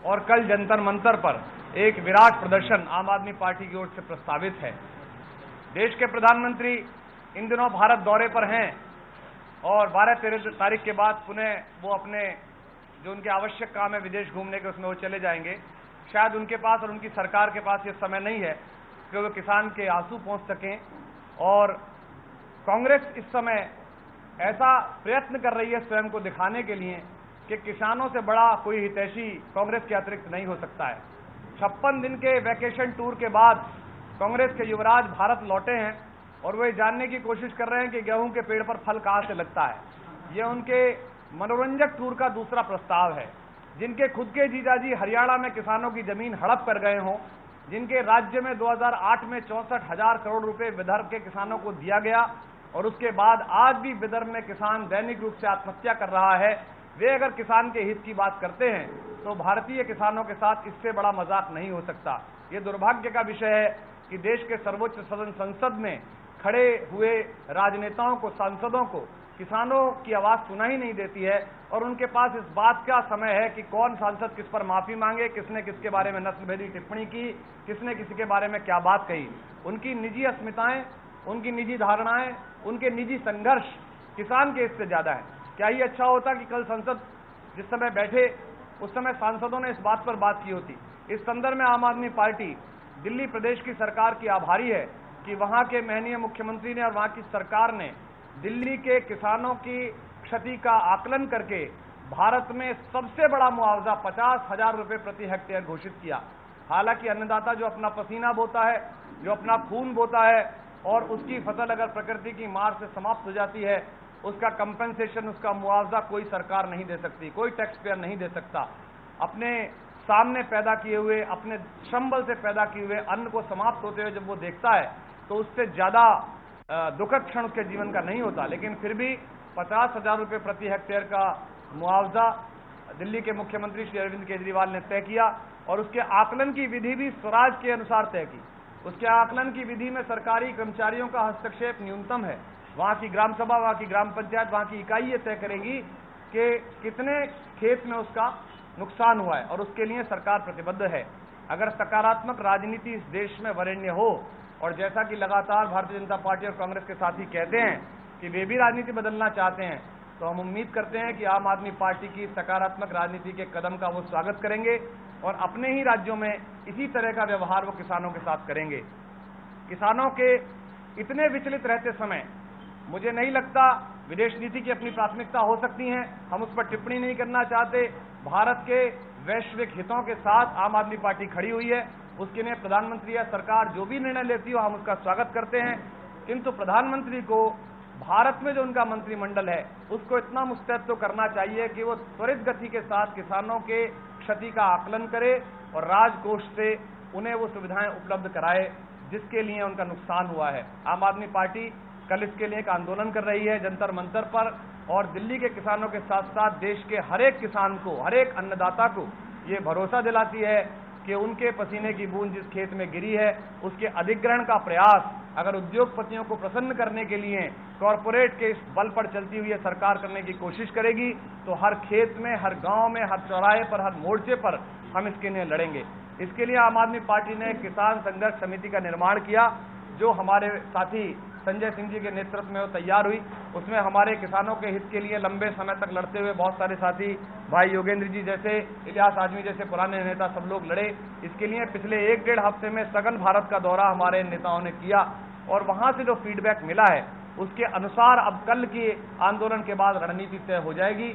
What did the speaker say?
और कल जंतर मंतर पर एक विराट प्रदर्शन आम आदमी पार्टी की ओर से प्रस्तावित है। देश के प्रधानमंत्री इन दिनों भारत दौरे पर हैं और 12-13 तारीख के बाद पुनः वो अपने जो उनके आवश्यक काम है विदेश घूमने के, उसमें वो चले जाएंगे। शायद उनके पास और उनकी सरकार के पास ये समय नहीं है कि वो किसान के आंसू पहुंच सकें, और कांग्रेस इस समय ऐसा प्रयत्न कर रही है स्वयं को दिखाने के लिए कि किसानों से बड़ा कोई हितैषी कांग्रेस के अतिरिक्त नहीं हो सकता है। 56 दिन के वैकेशन टूर के बाद कांग्रेस के युवराज भारत लौटे हैं और वे जानने की कोशिश कर रहे हैं कि गेहूं के पेड़ पर फल कहां से लगता है। ये उनके मनोरंजक टूर का दूसरा प्रस्ताव है। जिनके खुद के जीजाजी हरियाणा में किसानों की जमीन हड़प कर गए हों, जिनके राज्य में 2008 में 64,000 करोड़ रुपए विदर्भ के किसानों को दिया गया और उसके बाद आज भी विदर्भ में किसान दैनिक रूप से आत्महत्या कर रहा है, वे अगर किसान के हित की बात करते हैं तो भारतीय किसानों के साथ इससे बड़ा मजाक नहीं हो सकता। ये दुर्भाग्य का विषय है कि देश के सर्वोच्च सदन संसद में खड़े हुए राजनेताओं को, सांसदों को किसानों की आवाज सुनाई नहीं देती है और उनके पास इस बात का समय है कि कौन सांसद किस पर माफी मांगे, किसने किसके बारे में नस्लभेदी टिप्पणी की, किसने किसी के बारे में क्या बात कही। उनकी निजी अस्मिताएं, उनकी निजी धारणाएं, उनके निजी संघर्ष किसान के इससे ज्यादा है। क्या ये अच्छा होता कि कल संसद जिस समय बैठे उस समय सांसदों ने इस बात पर बात की होती। इस संदर्भ में आम आदमी पार्टी दिल्ली प्रदेश की सरकार की आभारी है कि वहां के माननीय मुख्यमंत्री ने और वहां की सरकार ने दिल्ली के किसानों की क्षति का आकलन करके भारत में सबसे बड़ा मुआवजा 50,000 रुपए प्रति हेक्टेयर घोषित किया। हालांकि अन्नदाता जो अपना पसीना बोता है, जो अपना खून बोता है और उसकी फसल अगर प्रकृति की मार से समाप्त हो जाती है, उसका कंपेंसेशन, उसका मुआवजा कोई सरकार नहीं दे सकती, कोई टैक्स पेयर नहीं दे सकता। अपने सामने पैदा किए हुए, अपने श्रमबल से पैदा किए हुए अन्न को समाप्त होते हुए जब वो देखता है तो उससे ज्यादा दुखद क्षण उसके जीवन का नहीं होता। लेकिन फिर भी 50,000 रुपए प्रति हेक्टेयर का मुआवजा दिल्ली के मुख्यमंत्री श्री अरविंद केजरीवाल ने तय किया और उसके आकलन की विधि भी स्वराज के अनुसार तय की। उसके आकलन की विधि में सरकारी कर्मचारियों का हस्तक्षेप न्यूनतम है। वहां की ग्राम सभा, वहां की ग्राम पंचायत, वहां की इकाई ये तय करेगी कि कितने खेत में उसका नुकसान हुआ है और उसके लिए सरकार प्रतिबद्ध है। अगर सकारात्मक राजनीति इस देश में वरेण्य हो, और जैसा कि लगातार भारतीय जनता पार्टी और कांग्रेस के साथी कहते हैं कि वे भी राजनीति बदलना चाहते हैं, तो हम उम्मीद करते हैं कि आम आदमी पार्टी की सकारात्मक राजनीति के कदम का वो स्वागत करेंगे और अपने ही राज्यों में इसी तरह का व्यवहार वो किसानों के साथ करेंगे। किसानों के इतने विचलित रहते समय मुझे नहीं लगता, विदेश नीति की अपनी प्राथमिकता हो सकती है, हम उस पर टिप्पणी नहीं करना चाहते। भारत के वैश्विक हितों के साथ आम आदमी पार्टी खड़ी हुई है, उसके लिए प्रधानमंत्री या सरकार जो भी निर्णय लेती हो हम उसका स्वागत करते हैं। किंतु प्रधानमंत्री को भारत में जो उनका मंत्रिमंडल है उसको इतना मुस्तैद तो करना चाहिए कि वो त्वरित गति के साथ किसानों के क्षति का आकलन करे और राजकोष से उन्हें वो सुविधाएं उपलब्ध कराए जिसके लिए उनका नुकसान हुआ है। आम आदमी पार्टी कल इसके लिए एक आंदोलन कर रही है जंतर मंतर पर, और दिल्ली के किसानों के साथ साथ देश के हर एक किसान को, हर एक अन्नदाता को ये भरोसा दिलाती है कि उनके पसीने की बूंद जिस खेत में गिरी है उसके अधिग्रहण का प्रयास अगर उद्योगपतियों को प्रसन्न करने के लिए कॉरपोरेट के इस बल पर चलती हुई सरकार करने की कोशिश करेगी तो हर खेत में, हर गांव में, हर चौराहे पर, हर मोर्चे पर हम इसके लिए लड़ेंगे। इसके लिए आम आदमी पार्टी ने किसान संघर्ष समिति का निर्माण किया जो हमारे साथी संजय सिंह जी के नेतृत्व में वो तैयार हुई। उसमें हमारे किसानों के हित के लिए लंबे समय तक लड़ते हुए बहुत सारे साथी, भाई योगेंद्र जी जैसे, इलियास आजमी जैसे पुराने नेता सब लोग लड़े। इसके लिए पिछले 1-1.5 हफ्ते में सघन भारत का दौरा हमारे नेताओं ने किया और वहां से जो फीडबैक मिला है उसके अनुसार अब कल के आंदोलन के बाद रणनीति तय हो जाएगी।